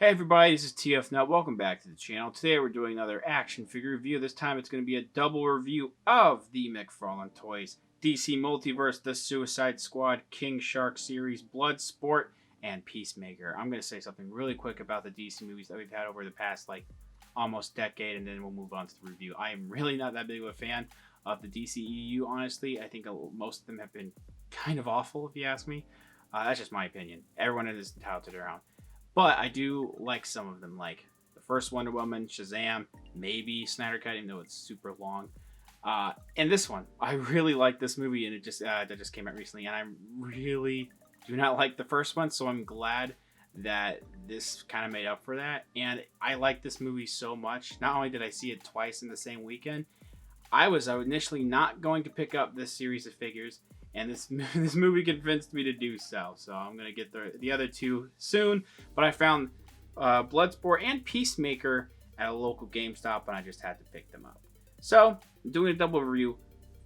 Hey everybody, this is TF Nut. Welcome back to the channel. Today we're doing another action figure review. This time it's going to be a double review of the McFarlane Toys DC Multiverse, the Suicide Squad, King Shark series, Bloodsport, and Peacemaker. I'm going to say something really quick about the DC movies that we've had over the past almost decade, and then we'll move on to the review. I am really not that big of a fan of the DCEU, honestly. I think most of them have been kind of awful, if you ask me. That's just my opinion. Everyone is entitled to their own. But I do like some of them, like the first Wonder Woman, Shazam, maybe Snyder Cut, even though it's super long. And this one, I really like this movie, and it just that just came out recently, and I really do not like the first one, so I'm glad that this kind of made up for that. And I like this movie so much. Not only did I see it twice in the same weekend, I was initially not going to pick up this series of figures, and this movie convinced me to do so. So I'm going to get the other two soon. But I found Bloodsport and Peacemaker at a local GameStop, and I just had to pick them up. So I'm doing a double review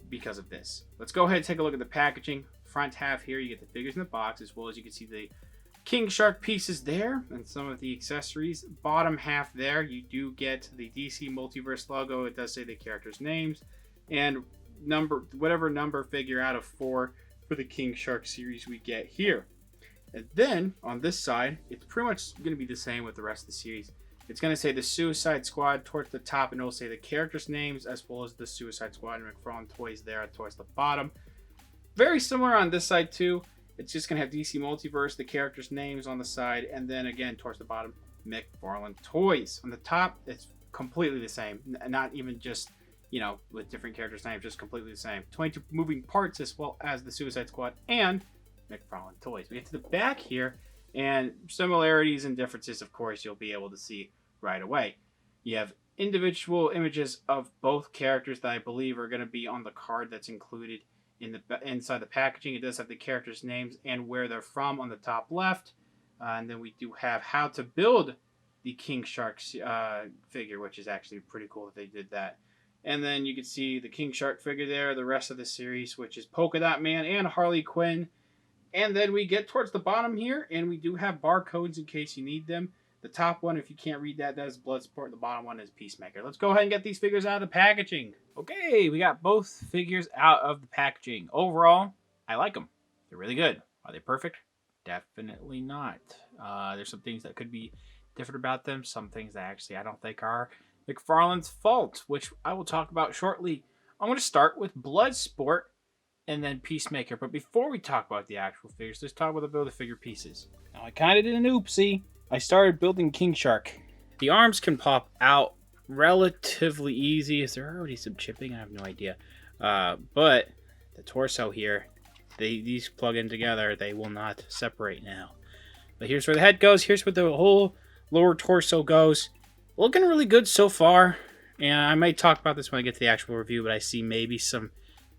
because of this. Let's go ahead and take a look at the packaging. Front half here, you get the figures in the box, as well as you can see the King Shark pieces there and some of the accessories. Bottom half there, you do get the DC Multiverse logo. It does say the characters' names and whatever number figure out of 4 for the King Shark series we get here. And then on this side, it's pretty much going to be the same with the rest of the series. It's going to say the Suicide Squad towards the top, and it'll say the characters' names as well as the Suicide Squad and McFarlane Toys there towards the bottom. Very similar on this side too. It's just going to have DC Multiverse, the characters' names on the side, and then again towards the bottom, McFarlane Toys. On the top, it's completely the same. Not even just, with different characters' names, just completely the same. 22 moving parts as well as the Suicide Squad and McFarlane Toys. We get to the back here, and similarities and differences, of course, you'll be able to see right away. You have individual images of both characters that I believe are going to be on the card that's included inside the packaging. It does have the characters' names and where they're from on the top left. And then we do have how to build the King Shark figure, which is actually pretty cool that they did that. And then you can see the King Shark figure there, the rest of the series, which is Polka Dot Man and Harley Quinn. And then we get towards the bottom here, and we do have barcodes in case you need them. The top one, if you can't read that is Bloodsport. The bottom one is Peacemaker. Let's go ahead and get these figures out of the packaging. Okay, we got both figures out of the packaging. Overall, I like them. They're really good. Are they perfect? Definitely not. There's some things that could be different about them. Some things that actually I don't think are McFarlane's fault, which I will talk about shortly. I'm going to start with Bloodsport and then Peacemaker. But before we talk about the actual figures, let's talk about the Build-A-Figure pieces. Now, I kind of did an oopsie. I started building King Shark. The arms can pop out relatively easy. Is there already some chipping? I have no idea. But the torso here, these plug in together. They will not separate now. But here's where the head goes. Here's where the whole lower torso goes. Looking really good so far. And I may talk about this when I get to the actual review, but I see maybe some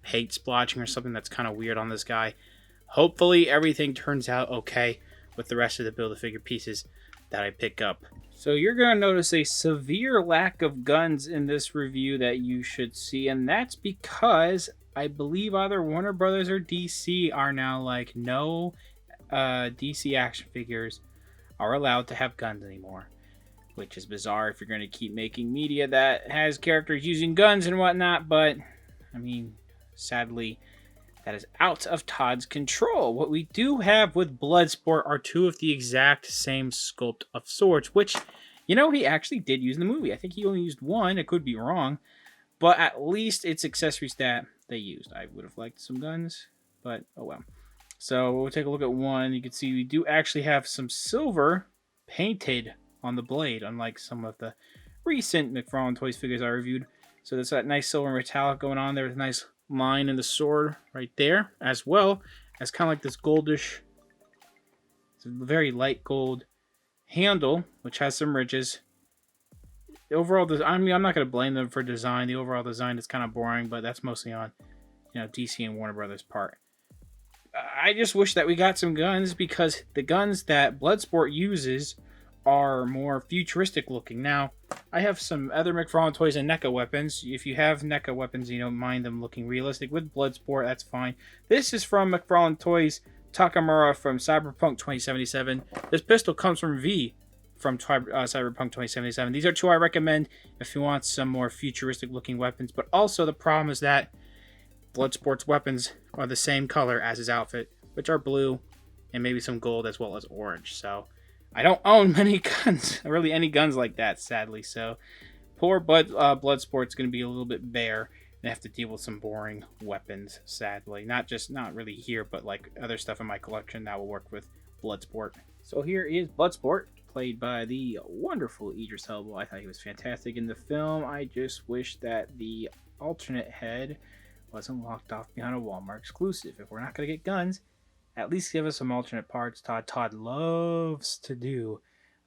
paint splotching or something that's kind of weird on this guy. Hopefully everything turns out okay with the rest of the Build-A-Figure pieces that I pick up. So you're going to notice a severe lack of guns in this review that you should see, and that's because I believe either Warner Brothers or DC are now like, no DC action figures are allowed to have guns anymore, which is bizarre if you're going to keep making media that has characters using guns and whatnot, but I mean, sadly, that is out of Todd's control. What we do have with Bloodsport are 2 of the exact same sculpt of swords, which, he actually did use in the movie. I think he only used 1. I could be wrong, but at least it's accessories that they used. I would have liked some guns, but oh well. So we'll take a look at 1. You can see we do actually have some silver painted on the blade, unlike some of the recent McFarlane Toys figures I reviewed. So there's that nice silver metallic going on there with a nice line in the sword right there, as well as kind of like this goldish, it's a very light gold handle, which has some ridges. The overall, I'm not going to blame them for design. The overall design is kind of boring, but that's mostly on, DC and Warner Brothers' part. I just wish that we got some guns, because the guns that Bloodsport uses are more futuristic looking. Now, I have some other McFarlane Toys and NECA weapons. If you have NECA weapons, you don't mind them looking realistic. With Bloodsport, that's fine. This is from McFarlane Toys Takamura from Cyberpunk 2077. This pistol comes from V from Cyberpunk 2077. These are 2 I recommend if you want some more futuristic looking weapons. But also the problem is that Bloodsport's weapons are the same color as his outfit, which are blue and maybe some gold as well as orange. So I don't own many guns, really any guns like that, sadly. So poor Bloodsport's going to be a little bit bare and have to deal with some boring weapons, sadly. Not really here, but like other stuff in my collection that will work with Bloodsport. So here is Bloodsport, played by the wonderful Idris Elba. I thought he was fantastic in the film. I just wish that the alternate head wasn't locked off behind a Walmart exclusive. If we're not going to get guns, at least give us some alternate parts. Todd loves to do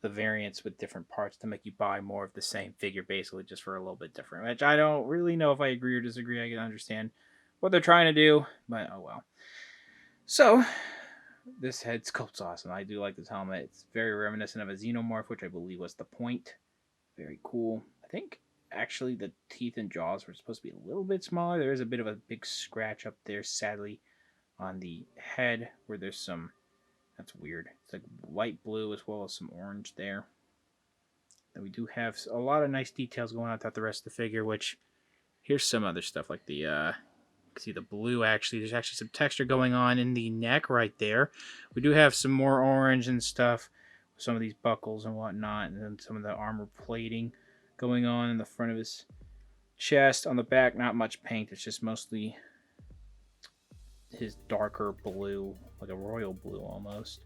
the variants with different parts to make you buy more of the same figure, basically, just for a little bit different, which I don't really know if I agree or disagree. I can understand what they're trying to do, but oh well. So this head sculpt's awesome. I do like this helmet. It's very reminiscent of a Xenomorph, which I believe was the point. Very cool. I think actually the teeth and jaws were supposed to be a little bit smaller. There is a bit of a big scratch up there, sadly, on the head where there's some, that's weird. It's like light blue as well as some orange there. Then we do have a lot of nice details going on throughout the rest of the figure, which here's some other stuff like the, you can see the blue actually. There's actually some texture going on in the neck right there. We do have some more orange and stuff, some of these buckles and whatnot, and then some of the armor plating going on in the front of his chest. On the back, not much paint. It's just mostly his darker blue, like a royal blue almost.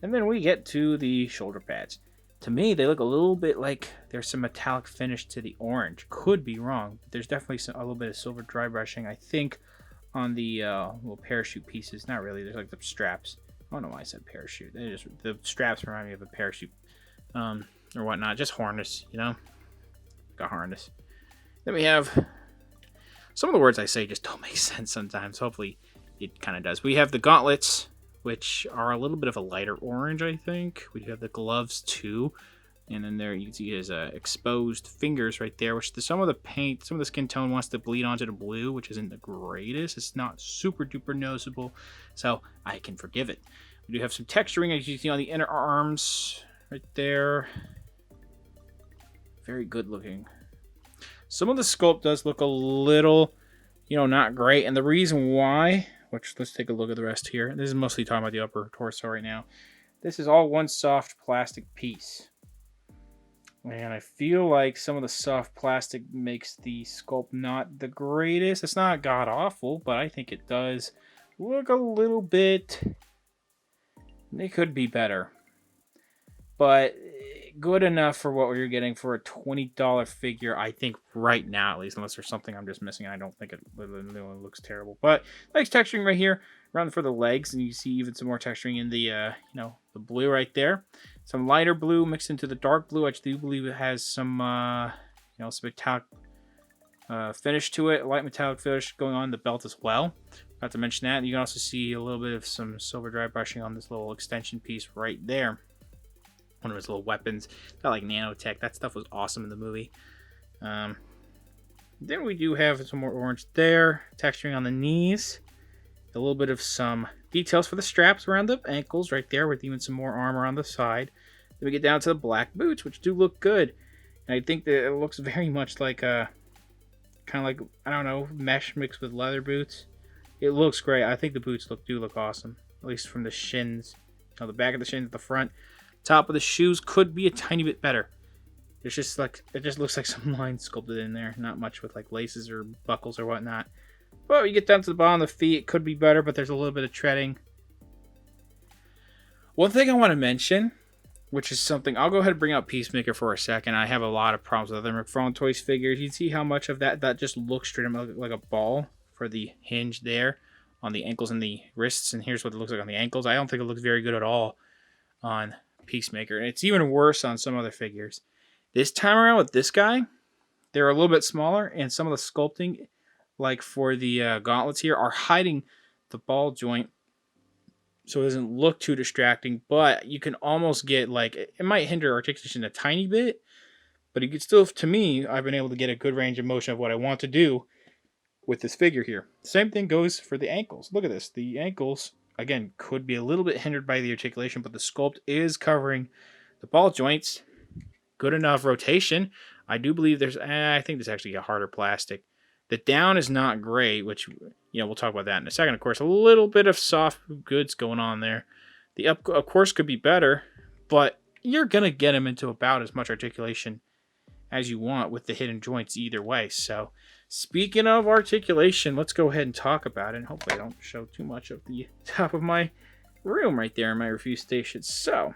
And then we get to the shoulder pads. To me, they look a little bit like there's some metallic finish to the orange. Could be wrong, but there's definitely a little bit of silver dry brushing, I think, on the little parachute pieces. Not really, there's like the straps. I don't know why I said parachute. The straps remind me of a parachute or whatnot. Just harness, you know? Like a harness. Then we have some of the words I say just don't make sense sometimes. Hopefully it kind of does. We have the gauntlets, which are a little bit of a lighter orange, I think. We have the gloves too. And then there you can see his exposed fingers right there, which some of the paint, some of the skin tone wants to bleed onto the blue, which isn't the greatest. It's not super duper noticeable, so I can forgive it. We do have some texturing, as you see on the inner arms right there. Very good looking. Some of the sculpt does look a little, not great. And the reason why, which let's take a look at the rest here. This is mostly talking about the upper torso right now. This is all one soft plastic piece. And I feel like some of the soft plastic makes the sculpt not the greatest. It's not god-awful, but I think it does look a little bit... It could be better. But good enough for what you're getting for a $20 figure, I think, right now, at least. Unless there's something I'm just missing. I don't think it looks terrible. But nice texturing right here around for the legs. And you see even some more texturing in the, the blue right there. Some lighter blue mixed into the dark blue. I do believe it has some, some metallic finish to it. A light metallic finish going on the belt as well. Not to mention that. You can also see a little bit of some silver dry brushing on this little extension piece right there. One of his little weapons. Got like nanotech. That stuff was awesome in the movie. Then we do have some more orange there. Texturing on the knees. A little bit of some details for the straps around the ankles right there, with even some more armor on the side. Then we get down to the black boots, which do look good. And I think that it looks very much like a kind of like, I don't know, mesh mixed with leather boots. It looks great. I think the boots do look awesome, at least from the shins. The back of the shins at the front. Top of the shoes could be a tiny bit better. It's just like, it just looks like some lines sculpted in there. Not much with like laces or buckles or whatnot. But you get down to the bottom of the feet, it could be better, but there's a little bit of treading. One thing I want to mention, which is something, I'll go ahead and bring out Peacemaker for a second. I have a lot of problems with other McFarlane Toys figures. You can see how much of that just looks straight up like a ball for the hinge there on the ankles and the wrists. And here's what it looks like on the ankles. I don't think it looks very good at all on Peacemaker. And it's even worse on some other figures. This time around with this guy, they're a little bit smaller, and some of the sculpting, like for the gauntlets here, are hiding the ball joint so it doesn't look too distracting, but you can almost get, like, it might hinder articulation a tiny bit, but you can still, to me, I've been able to get a good range of motion of what I want to do with this figure here. Same thing goes for the ankles. Look at this. The ankles, again, could be a little bit hindered by the articulation, but the sculpt is covering the ball joints, good enough rotation. I do believe there's, I think there's actually a harder plastic. The down is not great, which, we'll talk about that in a second. Of course, a little bit of soft goods going on there. The up, of course, could be better, but you're going to get them into about as much articulation as you want with the hidden joints either way. So, speaking of articulation, let's go ahead and talk about it. And hopefully I don't show too much of the top of my room right there in my review station. So,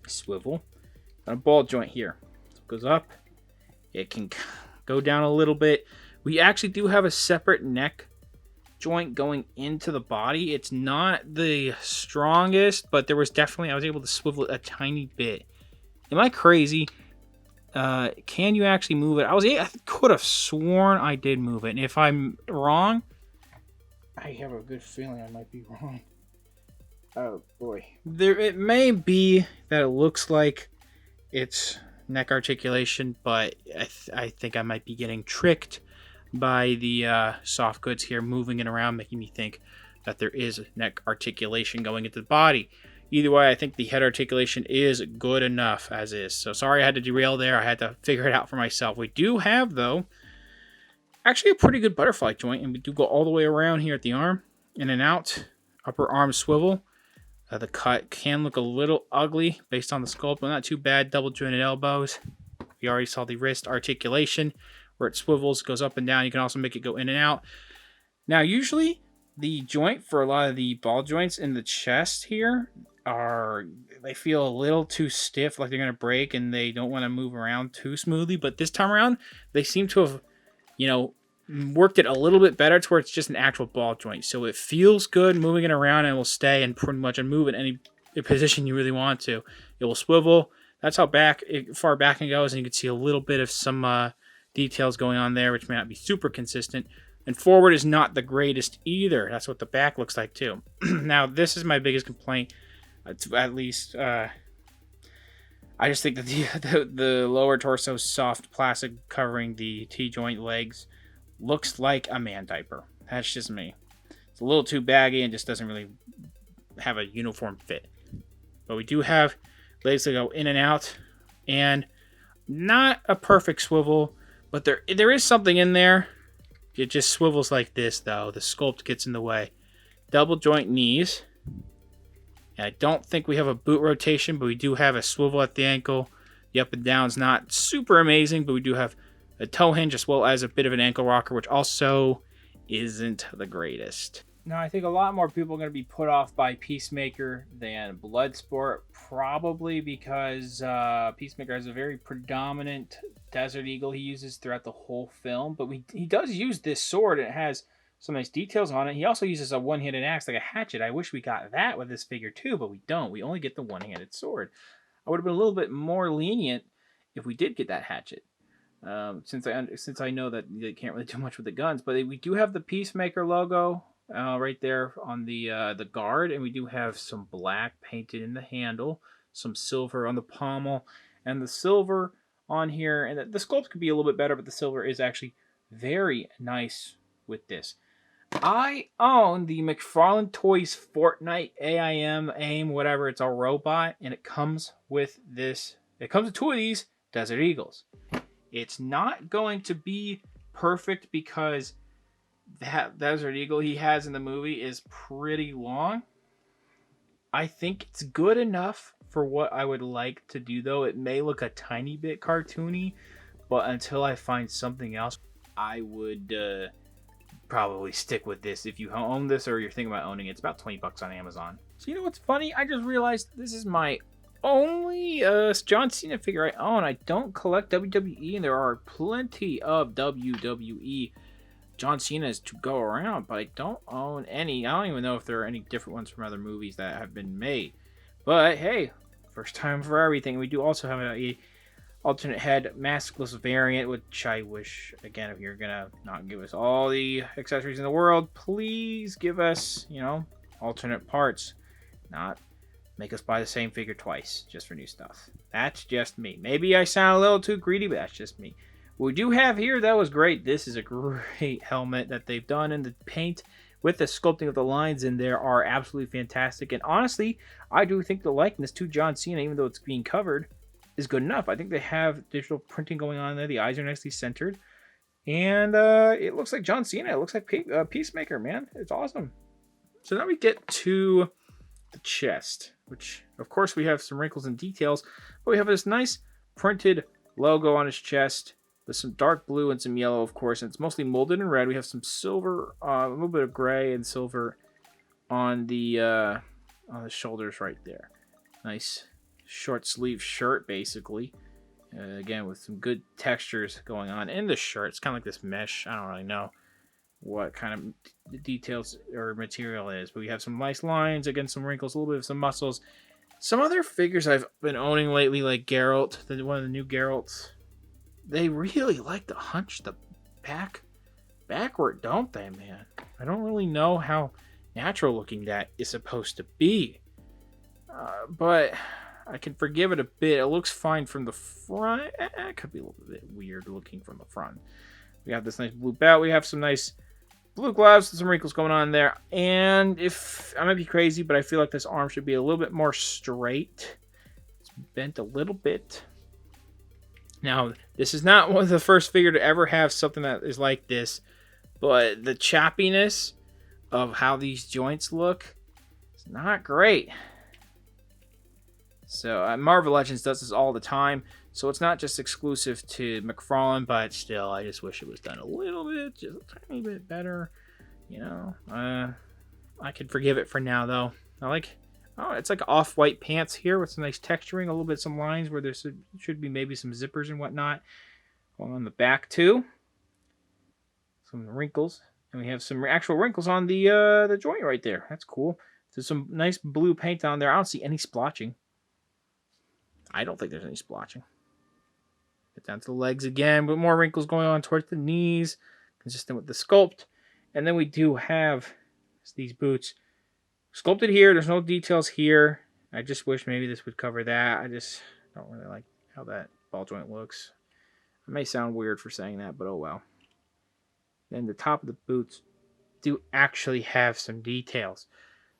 swivel. Got a ball joint here. It goes up. It can go down a little bit. We actually do have a separate neck joint going into the body. It's not the strongest, but there was definitely, I was able to swivel it a tiny bit. Am I crazy? Can you actually move it? I could have sworn I did move it. And if I'm wrong, I have a good feeling I might be wrong. Oh boy. It may be that it looks like it's neck articulation, but I think I might be getting tricked by the soft goods here moving it around, making me think that there is neck articulation going into the body. Either way, I think the head articulation is good enough as is. So sorry I had to derail there. I had to figure it out for myself. We do have, though, actually a pretty good butterfly joint, and we do go all the way around here at the arm, in and out, upper arm swivel. The cut can look a little ugly based on the sculpt, but not too bad. Double jointed elbows. We already saw the wrist articulation where it swivels, goes up and down. You can also make it go in and out. Now, usually the joint for a lot of the ball joints in the chest here they feel a little too stiff, like they're going to break, and they don't want to move around too smoothly. But this time around, they seem to have, worked it a little bit better to where it's just an actual ball joint. So it feels good moving it around, and it will stay and pretty much move in any position you really want to. It will swivel. That's how far back it goes, and you can see a little bit of some details going on there, which may not be super consistent. And forward is not the greatest either. That's what the back looks like too. Now, this is my biggest complaint. At least, I just think that the lower torso soft plastic covering the T-joint legs looks like a man diaper. That's just me. It's a little too baggy and just doesn't really have a uniform fit. But we do have legs that go in and out, and not a perfect swivel, but there is something in there. It just swivels like this, though. The sculpt gets in the way. Double joint knees. And I don't think we have a boot rotation, but we do have a swivel at the ankle. The up and down is not super amazing, but we do have a toe hinge as well as a bit of an ankle rocker, which also isn't the greatest. Now, I think a lot more people are going to be put off by Peacemaker than Bloodsport, probably because Peacemaker has a very predominant Desert Eagle he uses throughout the whole film, but he does use this sword, and it has some nice details on it. He also uses a one-handed axe like a hatchet. I wish we got that with this figure too, but we don't. We only get the one-handed sword. I would have been a little bit more lenient if we did get that hatchet, since I know that they can't really do much with the guns. But we do have the Peacemaker logo right there on the guard, and we do have some black painted in the handle, some silver on the pommel, and the silver on here. And the sculpt could be a little bit better, but the silver is actually very nice with this. I own the McFarlane Toys Fortnite AIM, whatever. It's a robot, and it comes with this. It comes with two of these Desert Eagles. It's not going to be perfect because that Desert Eagle he has in the movie is pretty long. I think it's good enough for what I would like to do, though. It may look a tiny bit cartoony, but until I find something else, I would probably stick with this. If you own this or you're thinking about owning it, it's about $20 on Amazon. So you know what's funny? I just realized this is my only John Cena figure I own. I don't collect WWE, and there are plenty of WWE John Cena's to go around, but I don't own any. I don't even know if there are any different ones from other movies that have been made. But hey, first time for everything. We do also have a alternate head maskless variant, which I wish, again, if you're gonna not give us all the accessories in the world, please give us, alternate parts. Not make us buy the same figure twice just for new stuff. That's just me. Maybe I sound a little too greedy, but that's just me. What we do have here, that was great. This is a great helmet that they've done, and the paint with the sculpting of the lines in there are absolutely fantastic. And honestly, I do think the likeness to John Cena, even though it's being covered, is good enough. I think they have digital printing going on there. The eyes are nicely centered. And it looks like John Cena. It looks like Peacemaker, man. It's awesome. So now we get to the chest, which, of course, we have some wrinkles and details. But we have this nice printed logo on his chest with some dark blue and some yellow, of course. And it's mostly molded in red. We have some silver, a little bit of gray and silver on the shoulders right there. Nice short sleeve shirt, basically. Again, with some good textures going on in the shirt. It's kind of like this mesh. I don't really know what kind of details or material it is, but we have some nice lines, again, some wrinkles, a little bit of some muscles. Some other figures I've been owning lately, like Geralt, one of the new Geralts, they really like to hunch the back backward, don't they, man? I don't really know how natural looking that is supposed to be, but I can forgive it a bit. It looks fine from the front. It could be a little bit weird looking from the front. We have this nice blue belt. We have some nice blue gloves and some wrinkles going on there. And if I might be crazy, but I feel like this arm should be a little bit more straight. It's bent a little bit. Now, this is not one of the first figure to ever have something that is like this, but the choppiness of how these joints look is not great. So Marvel Legends does this all the time, so it's not just exclusive to McFarlane, but still, I just wish it was done a little bit, just a tiny bit better, you know. I can forgive it for now, though. It's like off-white pants here with some nice texturing, a little bit some lines where there should be maybe some zippers and whatnot going on the back too. Some wrinkles, and we have some actual wrinkles on the joint right there. That's cool. There's some nice blue paint on there. I don't see any splotching. I don't think there's any splotching. Get down to the legs again, but more wrinkles going on towards the knees, consistent with the sculpt. And then we do have these boots sculpted here. There's no details here. I just wish maybe this would cover that. I just don't really like how that ball joint looks. It may sound weird for saying that, but oh well. Then the top of the boots do actually have some details.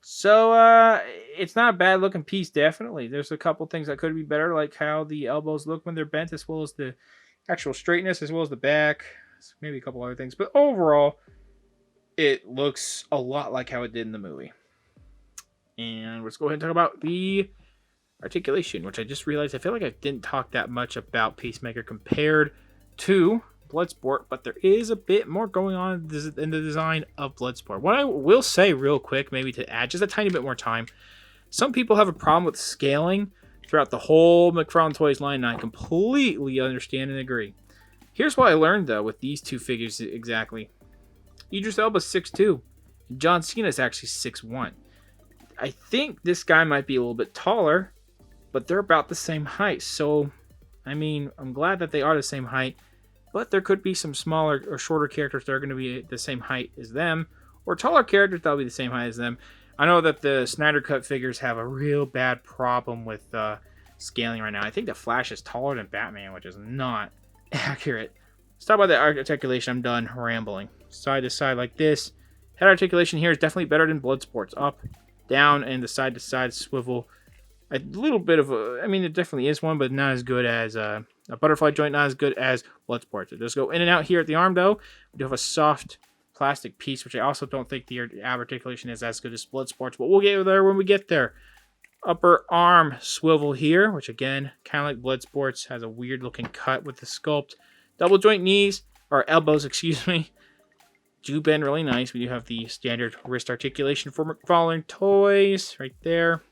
So, it's not a bad looking piece, definitely. There's a couple things that could be better, like how the elbows look when they're bent, as well as the actual straightness, as well as the back. Maybe a couple other things. But overall, it looks a lot like how it did in the movie. And let's go ahead and talk about the articulation, which I just realized I feel like I didn't talk that much about Peacemaker compared to Bloodsport, but there is a bit more going on in the design of Bloodsport. What I will say real quick, maybe to add just a tiny bit more time, some people have a problem with scaling throughout the whole McFarlane Toys line, and I completely understand and agree. Here's what I learned, though, with these two figures exactly. Idris Elba's 6'2", and John Cena is actually 6'1". I think this guy might be a little bit taller, but they're about the same height. So, I mean, I'm glad that they are the same height. But there could be some smaller or shorter characters that are going to be the same height as them, or taller characters that will be the same height as them. I know that the Snyder Cut figures have a real bad problem with scaling right now. I think the Flash is taller than Batman, which is not accurate. Let's talk about the articulation. I'm done rambling. Side to side like this. Head articulation here is definitely better than Bloodsport's. Up, down, and the side to side swivel. A little bit of a, I mean, it definitely is one, but not as good as a butterfly joint, not as good as Bloodsport. It does go in and out here at the arm, though. We do have a soft plastic piece, which I also don't think the ab articulation is as good as Bloodsport's, but we'll get there when we get there. Upper arm swivel here, which again, kind of like Bloodsport's, has a weird looking cut with the sculpt. Double joint knees, or elbows, excuse me, do bend really nice. We do have the standard wrist articulation for McFarlane Toys right there.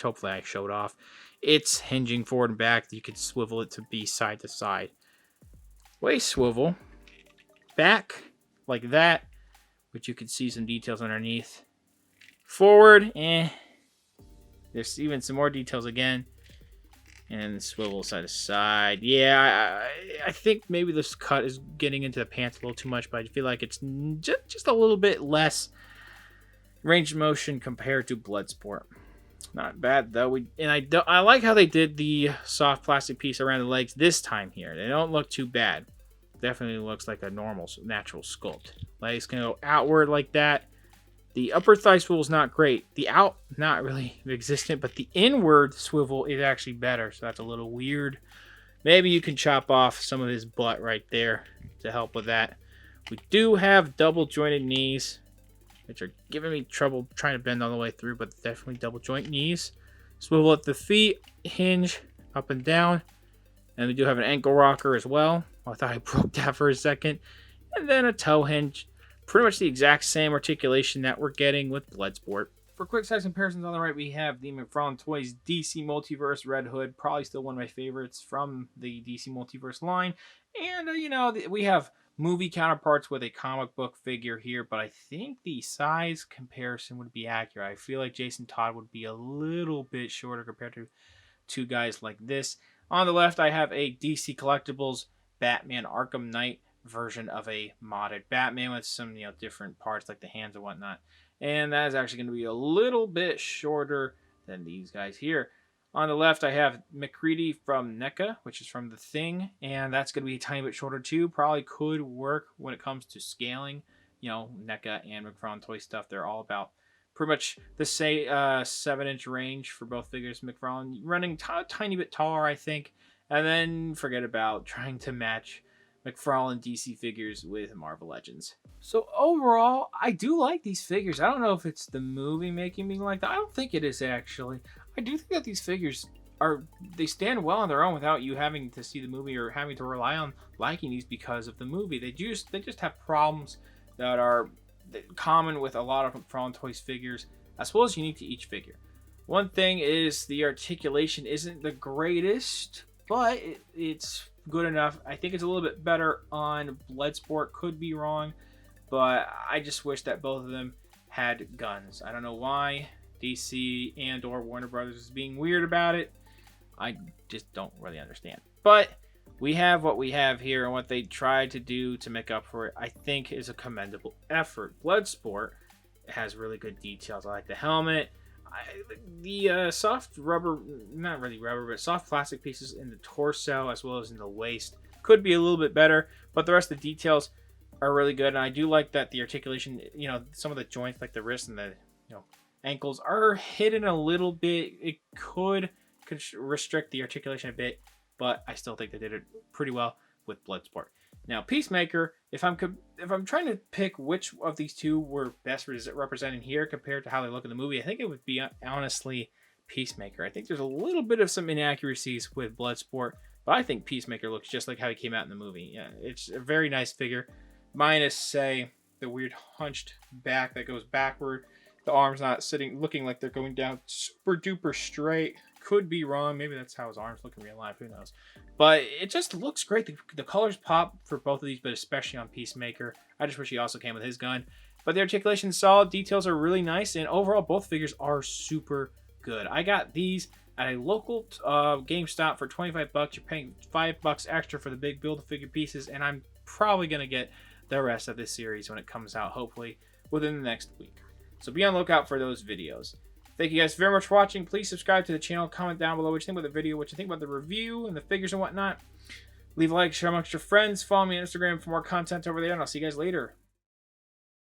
Hopefully I showed off. It's hinging forward and back. You could swivel it to be side to side. Waist swivel. Back like that, which you can see some details underneath. Forward, there's even some more details again. And swivel side to side. Yeah, I think maybe this cut is getting into the pants a little too much, but I feel like it's just a little bit less range of motion compared to Bloodsport. Not bad though. I like how they did the soft plastic piece around the legs this time here. They don't look too bad. Definitely looks like a normal, natural sculpt. Legs can go outward like that. The upper thigh swivel is not great. The out, not really existent, but the inward swivel is actually better, so that's a little weird. Maybe you can chop off some of his butt right there to help with that. We do have double jointed knees, which are giving me trouble trying to bend all the way through, but definitely double joint knees. Swivel at the feet, hinge up and down. And we do have an ankle rocker as well. I thought I broke that for a second. And then a toe hinge. Pretty much the exact same articulation that we're getting with Bloodsport. For quick size comparisons on the right, we have the McFarlane Toys DC Multiverse Red Hood. Probably still one of my favorites from the DC Multiverse line. And, we have movie counterparts with a comic book figure here, but I think the size comparison would be accurate. I feel like Jason Todd would be a little bit shorter compared to two guys like this. On the left, I have a DC Collectibles Batman Arkham Knight version of a modded Batman with some, different parts like the hands and whatnot. And that is actually going to be a little bit shorter than these guys here. On the left, I have McCready from NECA, which is from The Thing, and that's going to be a tiny bit shorter too. Probably could work when it comes to scaling. NECA and McFarlane Toy stuff, they're all about pretty much the 7-inch range for both figures. McFarlane running a tiny bit taller, I think. And then forget about trying to match McFarlane DC figures with Marvel Legends. So overall, I do like these figures. I don't know if it's the movie making me like that. I don't think it is, actually. I do think that these figures they stand well on their own without you having to see the movie or having to rely on liking these because of the movie. They just have problems that are common with a lot of McFarlane Toys figures, as well as unique to each figure. One thing is the articulation isn't the greatest, but it's good enough. I think it's a little bit better on Bloodsport. Could be wrong, but I just wish that both of them had guns. I don't know why DC and or Warner Brothers is being weird about it. I just don't really understand. But we have what we have here, and what they tried to do to make up for it, I think, is a commendable effort. Bloodsport has really good details. I like the helmet. The soft rubber, not really rubber, but soft plastic pieces in the torso as well as in the waist could be a little bit better, but the rest of the details are really good. And I do like that the articulation, some of the joints like the wrist and the ankles are hidden a little bit. It could restrict the articulation a bit, but I still think they did it pretty well with Bloodsport. Now, Peacemaker, if I'm trying to pick which of these two were best represented here compared to how they look in the movie, I think it would be, honestly, Peacemaker. I think there's a little bit of some inaccuracies with Bloodsport, but I think Peacemaker looks just like how he came out in the movie. Yeah, it's a very nice figure, minus, say, the weird hunched back that goes backward. The arms not looking like they're going down super duper straight. Could be wrong. Maybe that's how his arms look in real life. Who knows? But it just looks great. The colors pop for both of these, but especially on Peacemaker. I just wish he also came with his gun. But the articulation is solid. Details are really nice. And overall, both figures are super good. I got these at a local GameStop for 25 bucks. You're paying $5 extra for the big Build-A-Figure pieces. And I'm probably going to get the rest of this series when it comes out, hopefully, within the next week. So be on the lookout for those videos. Thank you guys very much for watching. Please subscribe to the channel. Comment down below what you think about the video, what you think about the review and the figures and whatnot. Leave a like, share amongst your friends. Follow me on Instagram for more content over there, and I'll see you guys later.